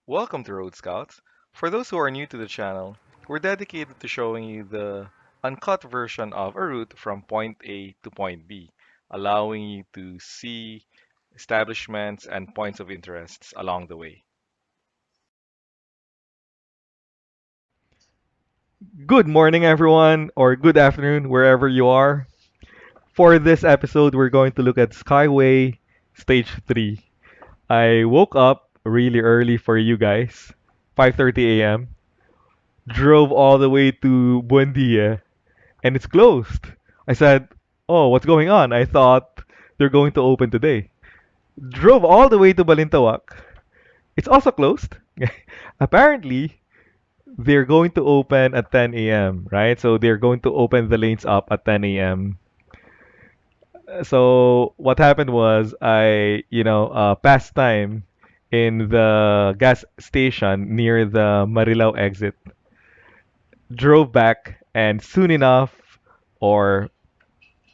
Welcome to Road Scouts. For those who are new to the channel, we're dedicated to showing you the uncut version of a route from point A to point B, allowing you to see establishments and points of interests along the way. Good morning, everyone, or good afternoon, wherever you are. For this episode, we're going to look at Skyway Stage 3. I woke up really early for you guys, 5:30 a.m., drove all the way to Buendia, and it's closed. I said, "Oh, what's going on?" I thought they're going to open today. Drove all the way to Balintawak. It's also closed. Apparently, they're going to open at 10 a.m., right? So they're going to open the lanes up at 10 a.m. So what happened was passed time in the gas station near the Marilao exit, drove back, and soon enough, or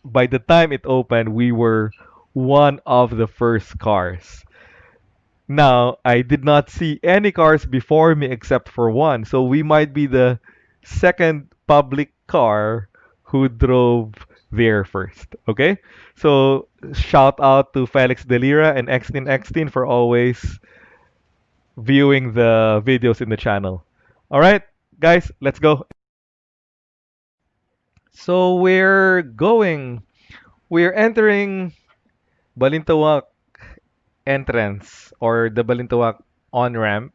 by the time it opened, we were one of the first cars. Now, I did not see any cars before me except for one, so we might be the second public car who drove there first. Okay? So, shout out to Felix Delira and Xtin for always viewing the videos in the channel. All right, guys, let's go. So, we're entering Balintawak entrance or the Balintawak on-ramp.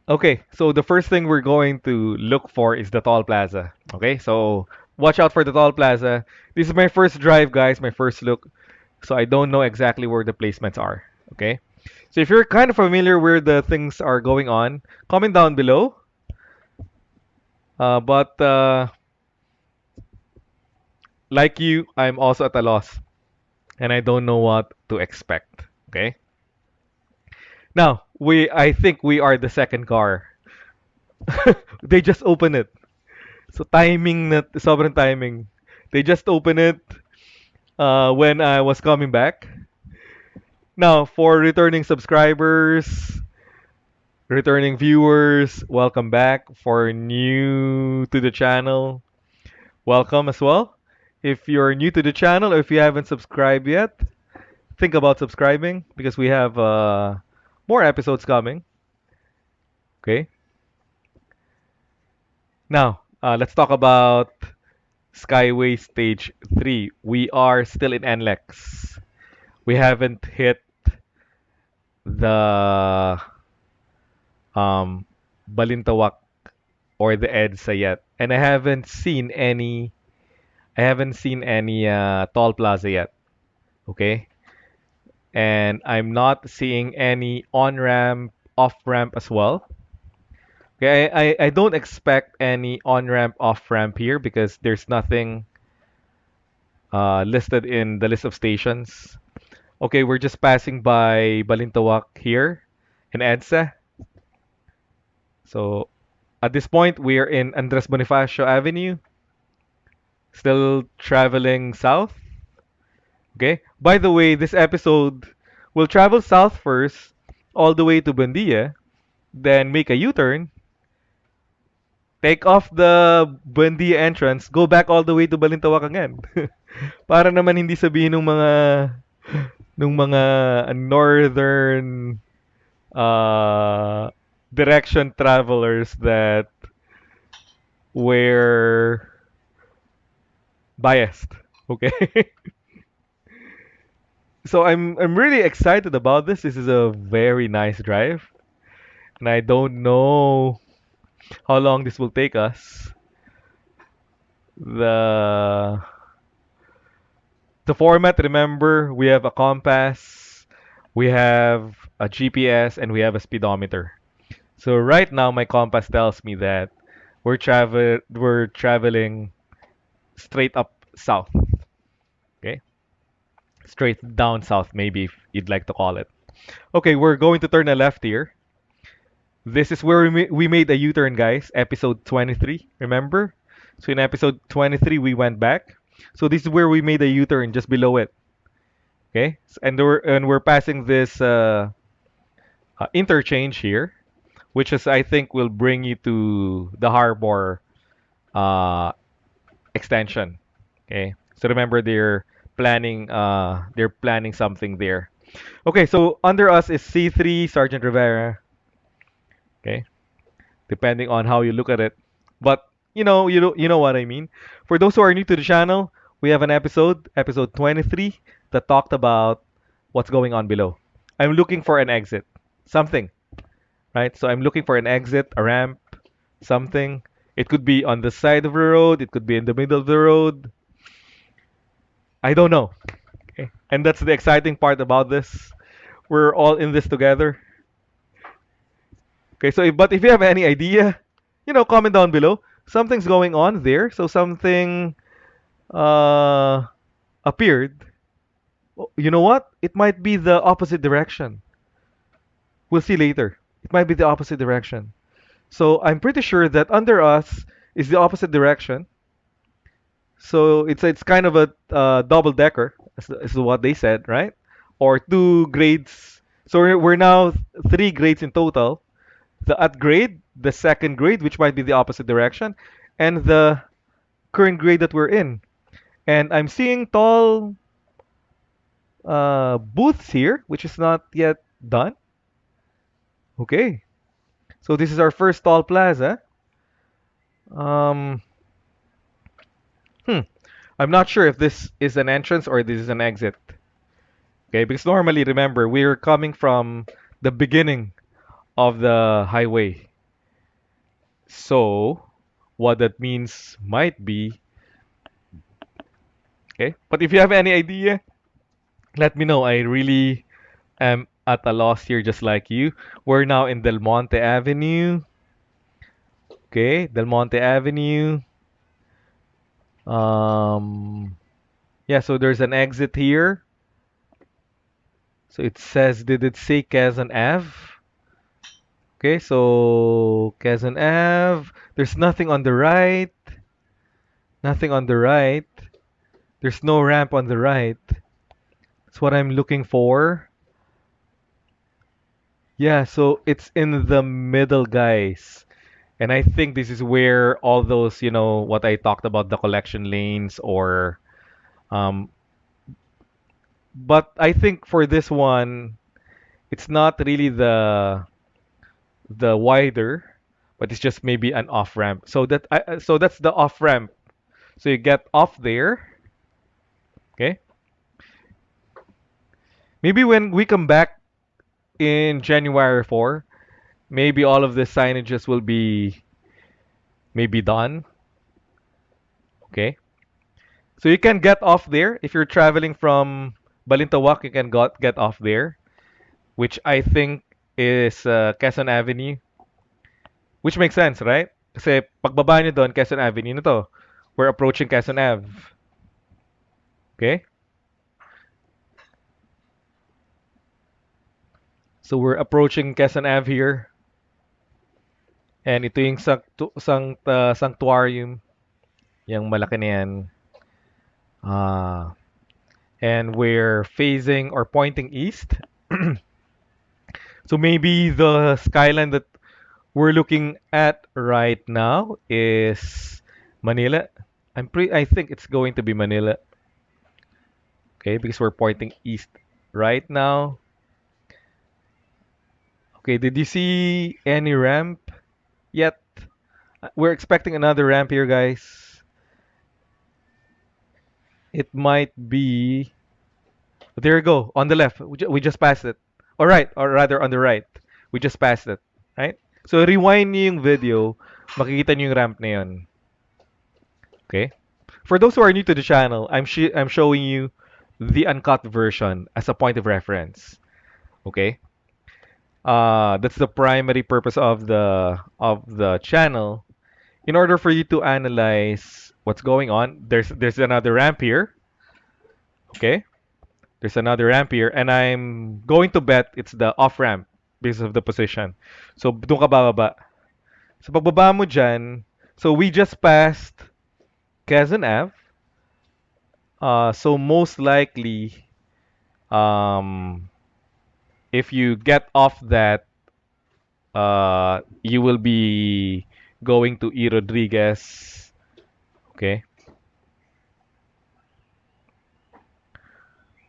Okay, so the first thing we're going to look for is the toll plaza. Okay, so watch out for the toll plaza. This is my first drive, guys, my first look. So I don't know exactly where the placements are. Okay, so if you're kind of familiar where the things are going on, comment down below. But like you, I'm also at a loss and I don't know what to expect. Okay, now I think we are the second car. They just opened it. So timing na sobrang timing. They just opened it when I was coming back. Now, for returning subscribers, returning viewers, welcome back. For new to the channel, welcome as well. If you're new to the channel or if you haven't subscribed yet, think about subscribing because we have more episodes coming. Okay. Now, let's talk about Skyway Stage 3. We are still in NLEX. We haven't hit the Balintawak or the EDSA yet. And I haven't seen any toll plaza yet. Okay? And I'm not seeing any on-ramp, off-ramp as well. Okay, I don't expect any on-ramp, off-ramp here because there's nothing listed in the list of stations. Okay, we're just passing by Balintawak here in EDSA. So at this point, we are in Andres Bonifacio Avenue, still traveling south. Okay. By the way, this episode will travel south first, all the way to Buendia, then make a U-turn, take off the Buendia entrance, go back all the way to Balintawak again. Para naman hindi sabihin ng mga northern uh, direction travelers that we're biased. Okay. So I'm really excited about this. This is a very nice drive, and I don't know how long this will take us. The the format, remember, we have a compass, we have a GPS, and we have a speedometer. So right now my compass tells me that we're traveling straight up south. Okay? Straight down south, maybe if you'd like to call it. Okay, we're going to turn a left here. This is where we made a U-turn, guys. Episode 23, remember? So in episode 23, we went back. So this is where we made a U-turn, just below it. Okay, and we're passing this interchange here, which is I think will bring you to the harbor uh, extension. Okay, so remember they're planning something there. Okay, so under us is C3 Sergeant Rivera. Okay, depending on how you look at it, but you know what I mean. For those who are new to the channel, we have an episode 23, that talked about what's going on below. I'm looking for an exit, something, right? So I'm looking for an exit, a ramp, something. It could be on the side of the road, it could be in the middle of the road. I don't know. Okay. And that's the exciting part about this. We're all in this together. Okay, so but if you have any idea, comment down below. Something's going on there, so something uh appeared. You know what? It might be the opposite direction. We'll see later. It might be the opposite direction. So I'm pretty sure that under us is the opposite direction. So it's kind of a double decker, is what they said, right? Or two grades. So we're now three grades in total. The at grade, the second grade, which might be the opposite direction, and the current grade that we're in. And I'm seeing tall booths here, which is not yet done. Okay, so this is our first tall plaza. Um, hmm. I'm not sure if this is an entrance or this is an exit. Okay, because normally, remember, we're coming from the beginning of the highway. So, what that means might be, okay. But if you have any idea, let me know. I really am at a loss here, just like you. We're now in Del Monte Avenue. Okay, Del Monte Avenue. Um, yeah, so there's an exit here. So it says, did it say Quezon Ave? Okay, so Quezon Ave. There's nothing on the right. Nothing on the right. There's no ramp on the right. That's what I'm looking for. Yeah, so it's in the middle, guys. And I think this is where all those, what I talked about, the collection lanes or um but I think for this one, it's not really the wider, but it's just maybe an off ramp. So that's the off ramp. So you get off there, okay? Maybe when we come back in January 4, maybe all of the signages will be maybe done, okay? So you can get off there if you're traveling from Balintawak. You can get off there, which I think is Quezon Avenue, which makes sense, right? Kasi pagbaba nyo doon, Quezon Avenue na to. We're approaching Quezon Ave. Okay? So we're approaching Quezon Ave here. And ito yung sanctuarium. Yung malaki na yan. And we're facing or pointing east. So maybe the skyline that we're looking at right now is Manila. I think it's going to be Manila. Okay, because we're pointing east right now. Okay, did you see any ramp yet? We're expecting another ramp here, guys. It might be. There you go, on the left. We just passed it. All right, or rather on the right. We just passed it, right? So rewind niyo yung video, makikita niyo yung ramp na yun. Okay? For those who are new to the channel, I'm showing you the uncut version as a point of reference. Okay? That's the primary purpose of the channel. In order for you to analyze what's going on, there's another ramp here. Okay? There's another ramp here, and I'm going to bet it's the off ramp because of the position. So doon ka bababa. So pagbaba mo dyan, so we just passed Quezon Ave. So most likely Um, if you get off that, you will be going to E. Rodriguez. Okay?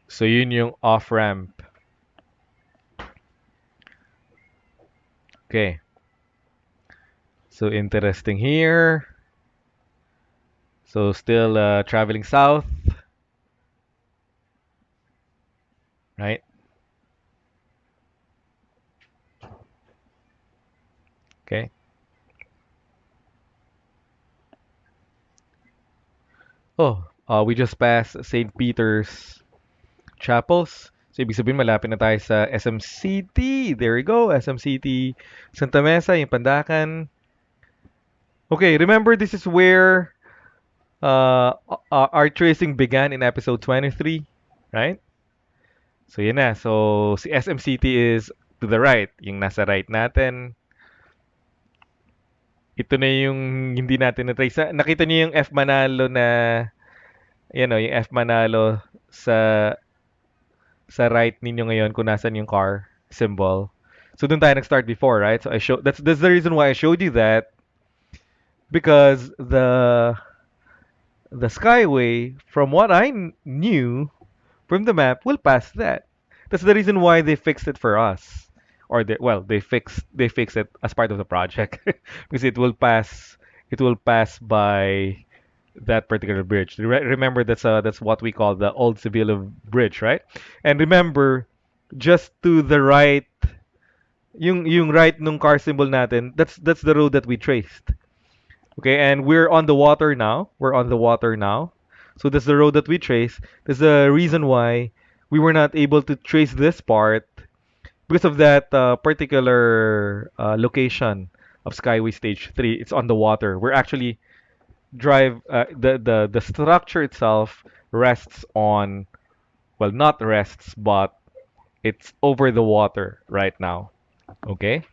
So yun yung off-ramp. Okay. So interesting here. So still traveling south, right? Okay. Oh, we just passed St. Peter's Chapels. So ibig sabihin malapit na tayo sa SM City. There we go, SM City, Santa Mesa, yung Pandacan. Okay, remember this is where our tracing began in episode 23, right? So yun na. So si SM City is to the right, yung nasa right natin. Ito na yung hindi natin na-trace. Nakita niyo yung F Manalo na, yan o, yung F Manalo sa right ninyo ngayon kung nasan yung car symbol. So doon tayo nag-start before, right? So that's the reason why I showed you that, because the Skyway, from what I knew from the map, will pass that. That's the reason why they fixed it for us. Or they fixed it as part of the project because it will pass by that particular bridge. Remember that's what we call the old Sevilla Bridge, right? And remember, just to the right, yung right nung car symbol natin, that's the road that we traced. Okay, and we're on the water now. We're on the water now. So that's the road that we traced. That's the reason why we were not able to trace this part because of that particular location of Skyway Stage 3. It's on the water. We're actually the structure itself rests on, well, not rests, but it's over the water right now. Okay,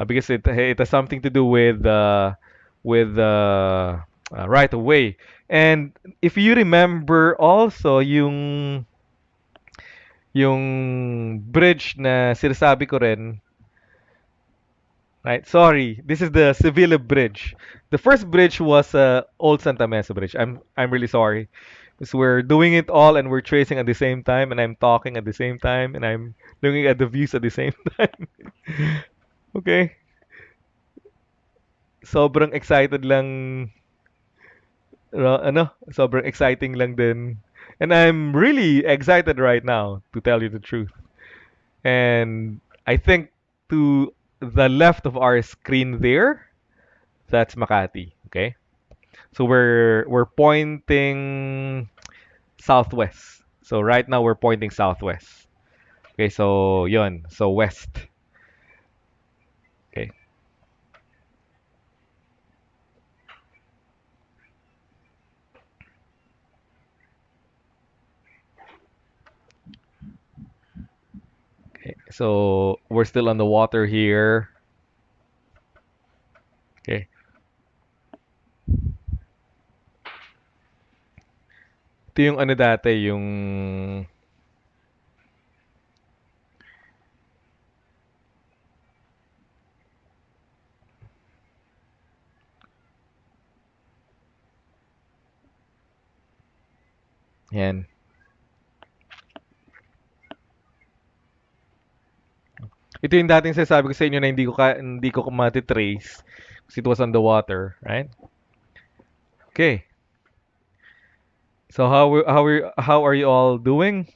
because it has something to do with right away. And if you remember also yung bridge na sinasabi ko rin, right? Sorry, this is the Sevilla Bridge. The first bridge was Old Santa Mesa Bridge. I'm really sorry. Because we're doing it all and we're tracing at the same time and I'm talking at the same time and I'm looking at the views at the same time. Okay. Sobrang excited lang, sobrang exciting lang din. And I'm really excited right now, to tell you the truth. And I think to the left of our screen there, that's Makati. Okay. So we're pointing southwest. So right now we're pointing southwest. Okay, so yun. So west. Okay. Okay. So we're still on the water here. Okay. Ito yung ano dati, yung yan. Ito yung dating sinasabi ko sa inyo na hindi ko matitrace kasi it was on the water, right? Okay. So how are you all doing?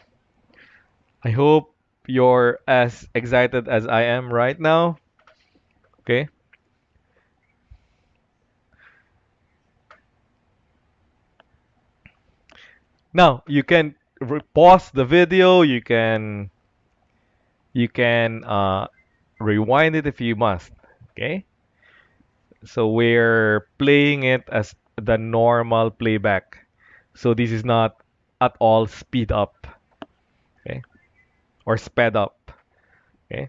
I hope you're as excited as I am right now. Okay. Now you can pause the video. You can rewind it if you must. Okay. So we're playing it as the normal playback. So this is not at all speed up. Okay. Or sped up. Okay.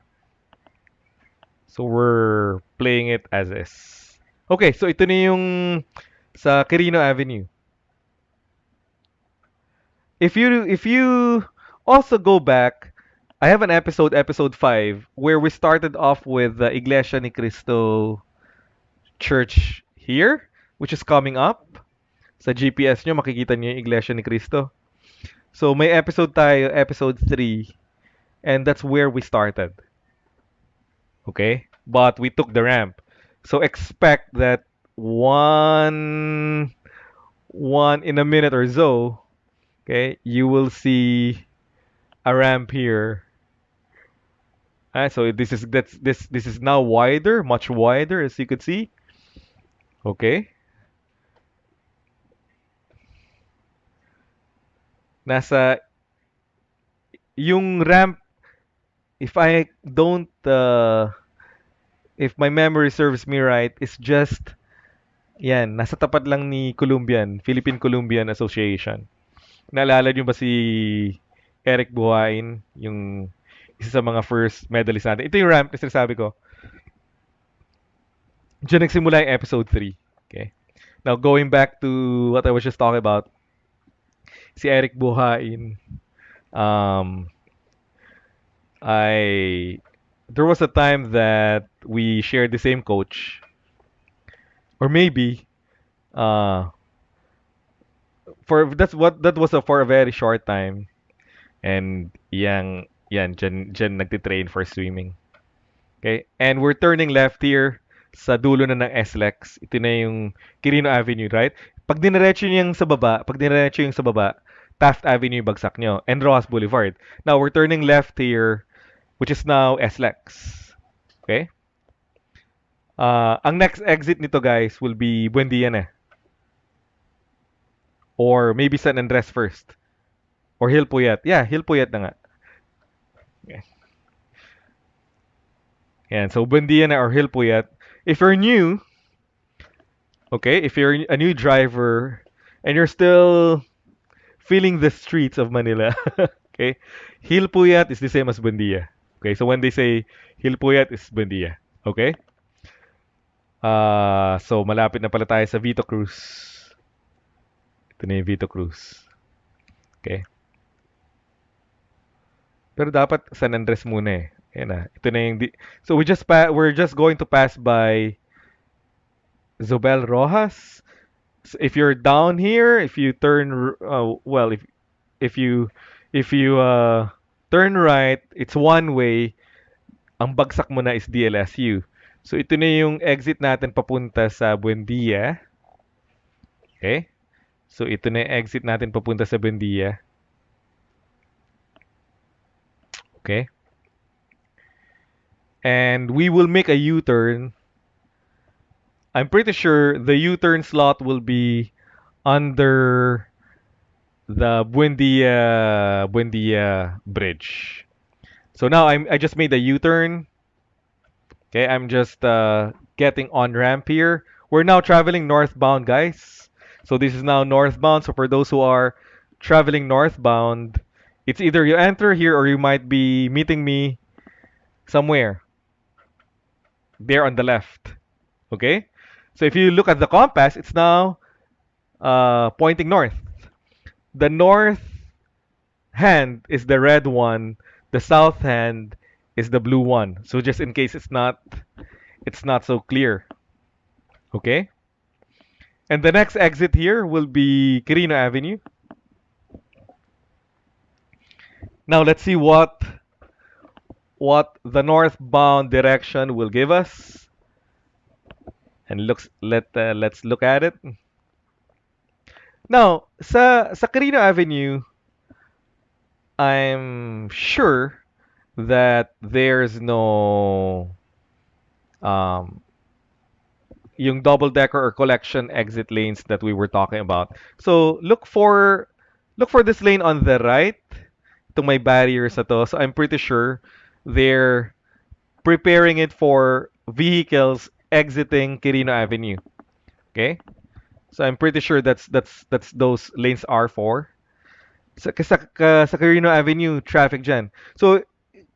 So we're playing it as is. Okay, so ito na yung sa Quirino Avenue. If you also go back. I have an episode 5, where we started off with the Iglesia ni Cristo Church here, which is coming up. Sa GPS nyo, makikita nyo yung Iglesia ni Cristo. So, may episode tayo, episode 3, and that's where we started. Okay? But we took the ramp. So, expect that one, one in a minute or so, okay, you will see a ramp here. So this is now wider, much wider, as you could see. Okay. Nasa yung ramp, if I don't if my memory serves me right, is just yan, nasa tapat lang ni Philippine Columbian Association. Naalala niyo ba si Eric Buhain, yung isa sa mga first medalist natin? Ito yung ramp na sinasabi ko. Diyan nagsimula yung episode 3. Okay. Now, going back to what I was just talking about, si Eric Buhain, um, I there was a time that we shared the same coach, or maybe uh, that was for a very short time, and yan dyan nagtitrain for swimming. Okay, and we're turning left here sa dulo na ng SLEX. Ito na yung Quirino Avenue, right? Pag diniretso yung sa baba, Taft Avenue yung bagsak nyo, and Rojas Boulevard. Now, we're turning left here, which is now SLEX. Okay? Ang next exit nito, guys, will be Buendia na. Or maybe San Andres first. Or Hilpuyat. Yeah, Hilpuyat na nga. Okay. Yan, so Buendia na or Hilpuyat. If you're new, okay, if you're a new driver and you're still feeling the streets of Manila, okay, Hilpuyat is the same as Buendia. Okay, so when they say Hilpuyat is Buendia. Okay? So malapit na pala tayo sa Vito Cruz. Ito na yung Vito Cruz. Okay? Pero dapat San Andres muna eh. Ayan na. Ito na yung so we're just going to pass by Zobel Rojas. So if you're down here, if you turn well, if you turn right, it's one way. Ang bagsak mo na is DLSU. So ito na yung exit natin papunta sa Buendia. Okay? So ito na yung exit natin papunta sa Buendia. Okay? And we will make a U-turn. I'm pretty sure the U-turn slot will be under the Buendia Bridge. So now I just made a U-turn. Okay, I'm just getting on ramp here. We're now traveling northbound, guys. So this is now northbound. So for those who are traveling northbound, it's either you enter here or you might be meeting me somewhere there on the left. Okay? So if you look at the compass, it's now pointing north. The north hand is the red one. The south hand is the blue one. So just in case it's not so clear. Okay? And the next exit here will be Quirino Avenue. Now let's see what the northbound direction will give us. And let's look at it. Now, sa Quirino Avenue, I'm sure that there's no um, yung double decker or collection exit lanes that we were talking about. So look for this lane on the right. Itong may barriers na to. So I'm pretty sure they're preparing it for vehicles exiting Quirino Avenue. Okay? So I'm pretty sure that's those lanes are for. Sa Quirino Avenue, traffic dyan. So,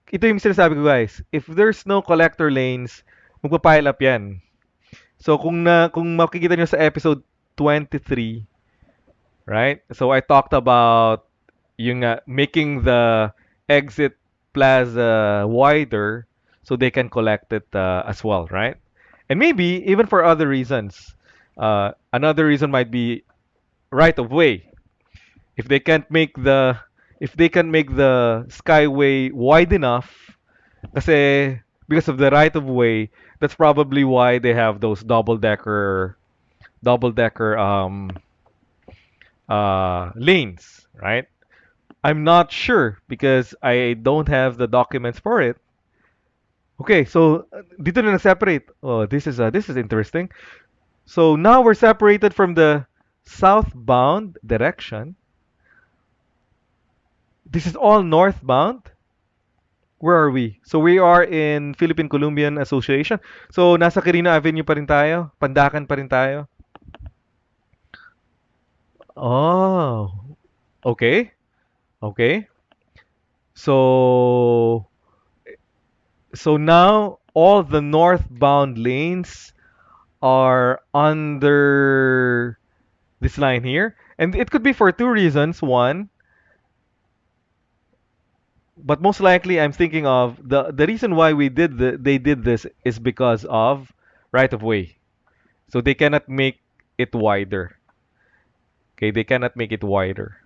ito yung sinasabi ko, guys. If there's no collector lanes, magpa-pile up yan. So, kung makikita nyo sa episode 23, right? So, I talked about yung making the exit plaza wider so they can collect it as well, right? And maybe even for other reasons. Another reason might be right of way. If they can't make the if they can make the skyway wide enough, kasi because of the right of way, that's probably why they have those double decker lanes, right? I'm not sure because I don't have the documents for it. Okay, so dito na separate. Oh, this is interesting. So now we're separated from the southbound direction. This is all northbound. Where are we? So we are in Philippine Columbian Association. So nasa Quirino Avenue pa rin tayo. Pandakan pa rin tayo. Oh, okay. Okay. So now all the northbound lanes are under this line here. And it could be for two reasons. One, but most likely I'm thinking of the reason why they did this is because of right of way. So they cannot make it wider. Okay, they cannot make it wider.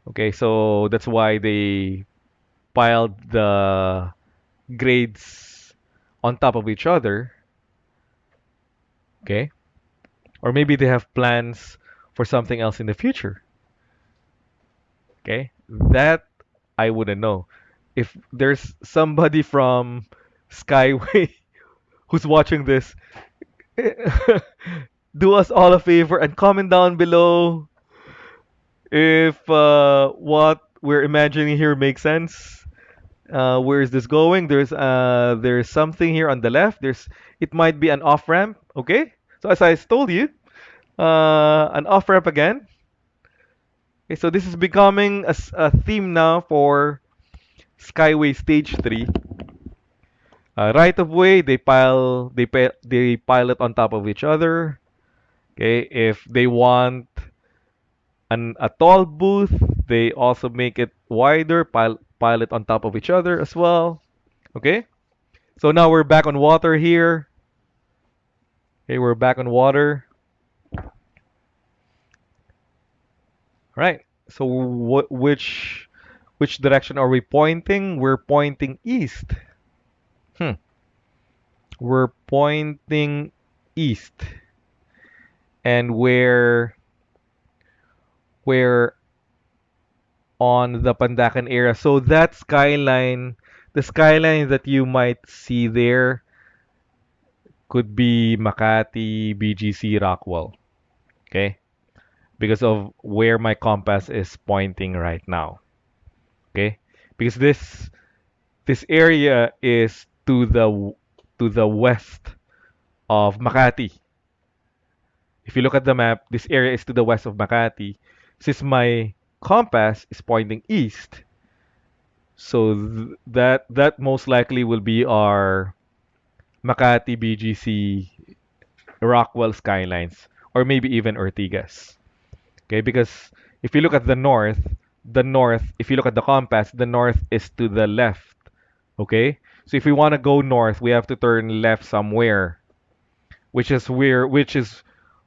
Okay, so that's why they piled the grades on top of each other. Okay, or maybe they have plans for something else in the future. Okay, that I wouldn't know. If there's somebody from Skyway who's watching this, do us all a favor and comment down below if what we're imagining here makes sense. Where is this going? There's something here on the left. It might be an off ramp. Okay, so as I told you, an off ramp again. Okay, so this is becoming a theme now for Skyway Stage 3. Right of way, they pile it on top of each other. Okay, if they want a tall booth, they also make it wider, pile it on top of each other as well. Okay, so now we're back on water here. Okay, we're back on water. All right. So which direction are we pointing? We're pointing east. Hmm. We're pointing east, and we're on the Pandacan area. So that skyline, the skyline that you might see there, could be Makati, BGC, Rockwell. Okay, because of where my compass is pointing right now. Okay, because this area is to the west of Makati. If you look at the map, this area is to the west of Makati. Since my compass is pointing east, so that most likely will be our Makati, BGC, Rockwell skylines, or maybe even Ortigas. Okay, because if you look at the north, if you look at the compass, the north is to the left. Okay, so if we want to go north, we have to turn left somewhere, which is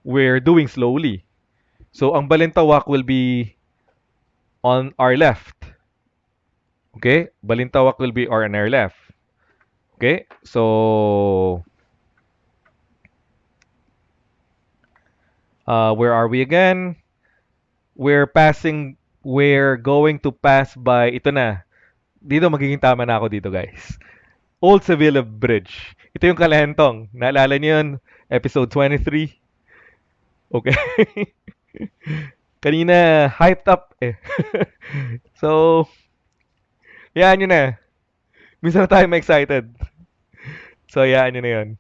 we're doing slowly. So ang Balintawak will be on our left. Okay? Balintawak will be on our left. Okay? So where are we again? We're going to pass by ito na. Dito magiging tama na ako dito, guys. Old Sevilla Bridge. Ito yung Kalentong. Naalala niyo yun? Episode 23. Okay. Kanina, hyped up eh. So, yan yun na. Minsan na tayo ma-excited. So, yan yun na yun.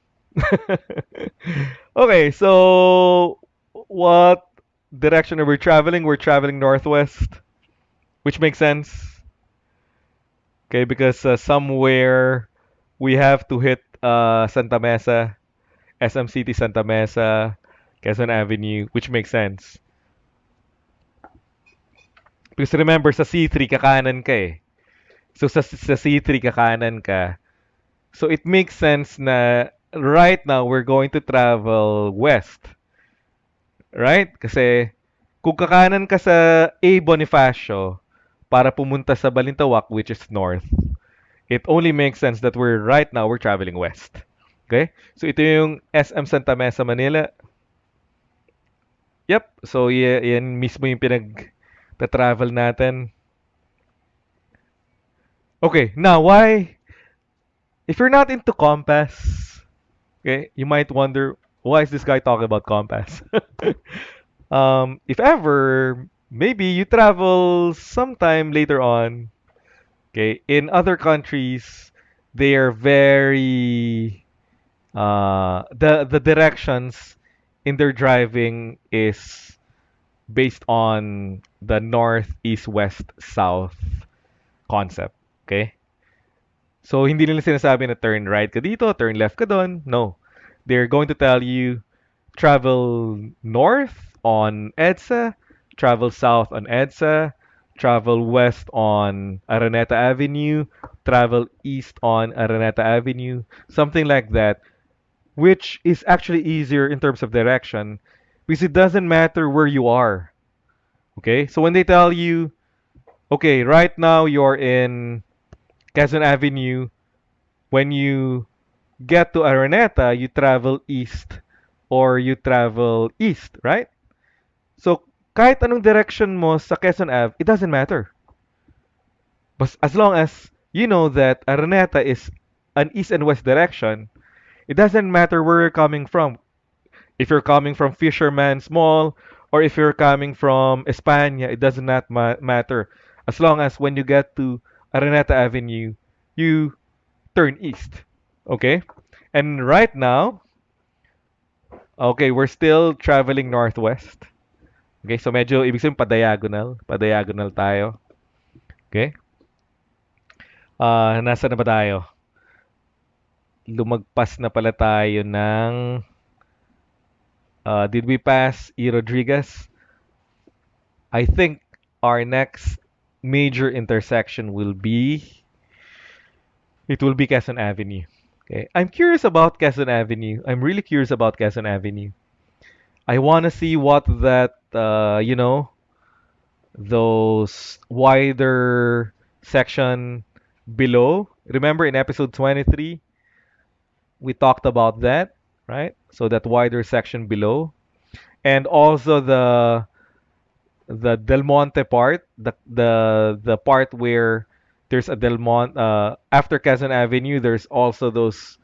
Okay, so what direction are we traveling? We're traveling northwest, which makes sense. Okay, because somewhere we have to hit Santa Mesa, SM City Santa Mesa, Quezon Avenue, which makes sense. Because remember, sa C3, kakanan ka eh. So sa C3, kakanan ka. So it makes sense na right now we're going to travel west. Right? Kasi kung kakanan ka sa A Bonifacio para pumunta sa Balintawak, which is north, it only makes sense that we're traveling west. Okay? So ito yung SM Santa Mesa, Manila. Yep. So yan mismo yung travel natin. Okay, now why if you're not into compass, okay, you might wonder why is this guy talking about compass? If ever maybe you travel sometime later on, okay, in other countries they are very the directions in their driving is based on the north, east, west, south concept. Okay? So, hindi nila sinasabi na turn right ka dito, turn left ka doon. No. They're going to tell you travel north on EDSA, travel south on EDSA, travel west on Araneta Avenue, travel east on Araneta Avenue, something like that, which is actually easier in terms of direction because it doesn't matter where you are. Okay? So when they tell you, okay, right now you're in Quezon Avenue, when you get to Araneta, you travel east or you travel east, right? So kahit anong direction mo sa Quezon Ave, it doesn't matter. But as long as you know that Araneta is an east and west direction, it doesn't matter where you're coming from. If you're coming from Fisherman's Mall or if you're coming from España, it does not matter. As long as when you get to Araneta Avenue, you turn east. Okay? And right now, okay, we're still traveling northwest. Okay, so medyo ibig sabihin pa-diagonal. Pa-diagonal tayo. Okay? Nasa na ba tayo? Lumagpas na pala tayo ng did we pass E. Rodriguez? I think our next major intersection will be Quezon Avenue. Okay. I'm curious about Quezon Avenue. I'm really curious about Quezon Avenue. I want to see what that those wider section below. Remember in episode 23 we talked about that, right? So that wider section below and also the Del Monte part, the part where there's a Del Monte after Quezon Avenue. There's also those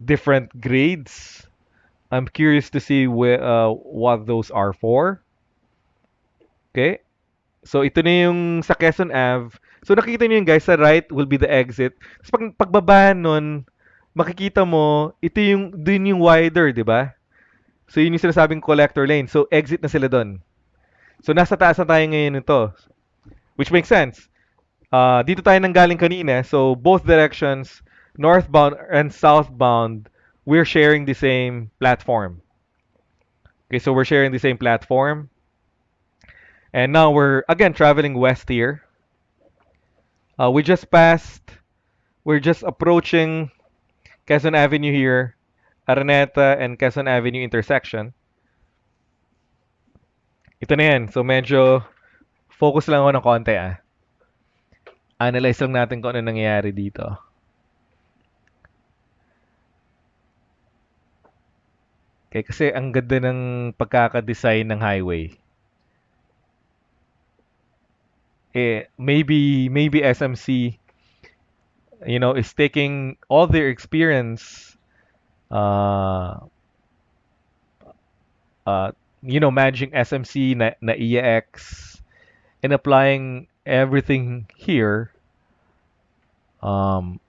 different grades. I'm curious to see what those are for. Okay, so ito na yung sa Quezon Ave. So nakikita niyo yung guys, sa right will be the exit. Tapos pagbaba nun, makikita mo, ito yung, dun yung wider, di ba? So yun yung sinasabing collector lane. So exit na sila doon. So nasa taas na tayo ngayon nito. Which makes sense. Dito tayo nanggaling kanina. So both directions, northbound and southbound, we're sharing the same platform. Okay, so we're sharing the same platform. And now we're again traveling west here. We just passed, we're just approaching Quezon Avenue here, Araneta and Quezon Avenue intersection. Ito na yan. So medyo focus lang ako ng konti ah. Analyze lang natin kung ano nangyayari dito. Okay, kasi ang ganda ng pagkaka-design ng highway. Maybe SMC, is taking all their experience, uh, managing SMC na EX and applying everything here,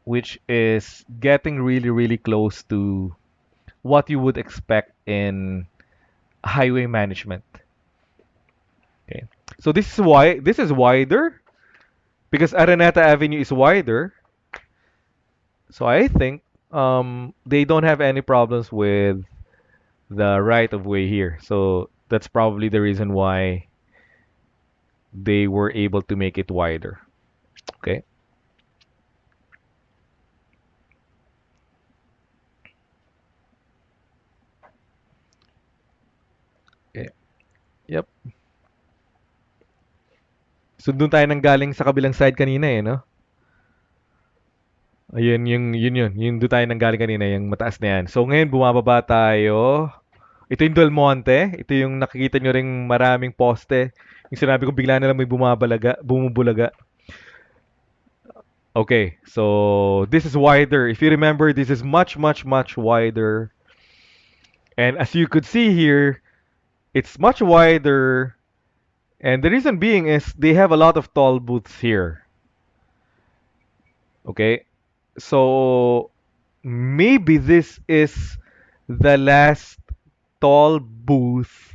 which is getting really, really close to what you would expect in highway management. Okay. So this is why this is wider because Araneta Avenue is wider. So I think they don't have any problems with the right of way here. So that's probably the reason why they were able to make it wider. Okay. Okay. Yep. So doon tayo nang galing sa kabilang side kanina eh, no? Ayun, yun. Doon tayo nang galing kanina, yung mataas na yan. So ngayon, bumababa tayo. Ito yung Del Monte. Ito yung nakikita nyo ring maraming poste. Yung sinabi ko, bigla na lang may bumubulaga. Okay, so this is wider. If you remember, this is much wider. And as you could see here, it's much wider. And the reason being is they have a lot of tall booths here. Okay, so maybe this is the last tall booth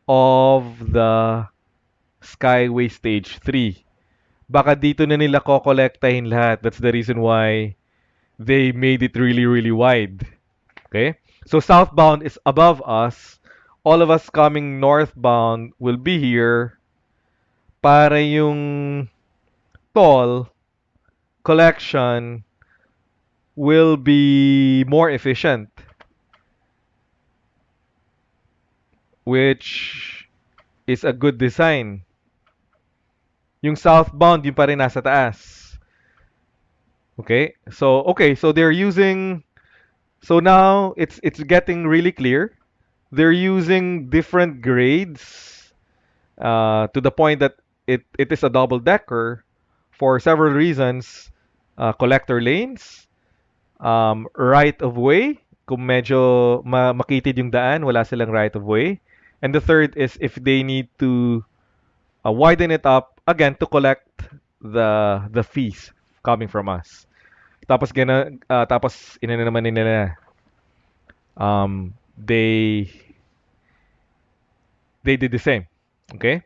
of the Skyway Stage 3. Baka dito na nila kokolektahin lahat. That's the reason why they made it really wide. Okay? So southbound is above us. All of us coming northbound will be here para yung toll collection will be more efficient, which is a good design. Yung southbound, yung pa rin nasa taas. Okay, so they're using. So now it's getting really clear. They're using different grades to the point that it is a double decker for several reasons. Collector lanes, right of way. Kung medyo makitid yung daan, wala silang right of way. And the third is if they need to widen it up again to collect the fees coming from us. Tapos inana naman nila they did the same. Okay?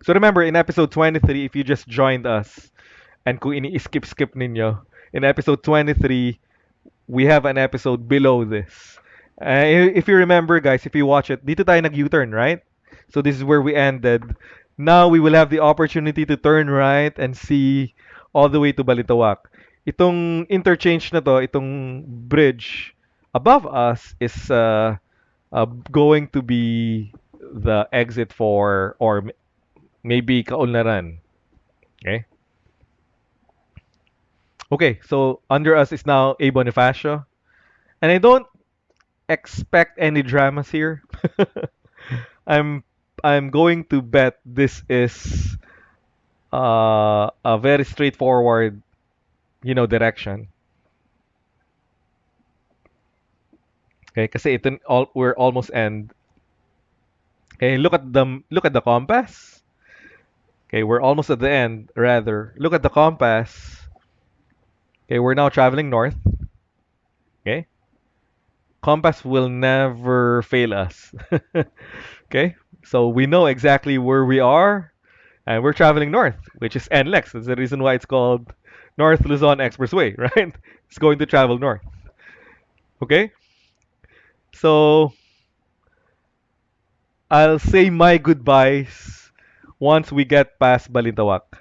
So remember in episode 23 if you just joined us and kung ini-skip ninyo in episode 23 we have an episode below this. If you remember guys, if you watch it, dito tayo nag-U-turn, right? So this is where we ended. Now we will have the opportunity to turn right and see all the way to Balitawak. Itong interchange na to, itong bridge above us is going to be the exit for or maybe Kaunlaran. Okay? Okay, so under us is now A Bonifacio. And I don't expect any dramas here. I'm I'm going to bet this is a very straightforward, direction. Okay, kasi we're almost end. Okay, look at the compass. Okay, we're almost at the end. Rather, look at the compass. Okay, we're now traveling north. Okay, compass will never fail us. Okay, so we know exactly where we are, and we're traveling north, which is NLEX. That's the reason why it's called North Luzon Expressway, right? It's going to travel north. Okay, so I'll say my goodbyes once we get past Balintawak.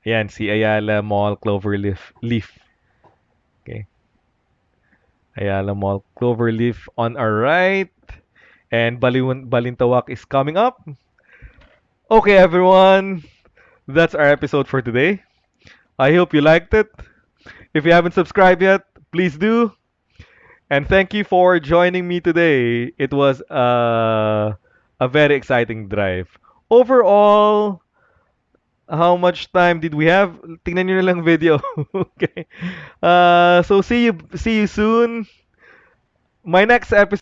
Yan, si Ayala Mall Cloverleaf. Okay. Ayala Mall Cloverleaf on our right. And Balintawak is coming up. Okay, everyone. That's our episode for today. I hope you liked it. If you haven't subscribed yet, please do. And thank you for joining me today. It was a very exciting drive. Overall, how much time did we have? Tingnan nyo na lang video. Okay. So see you soon. My next episode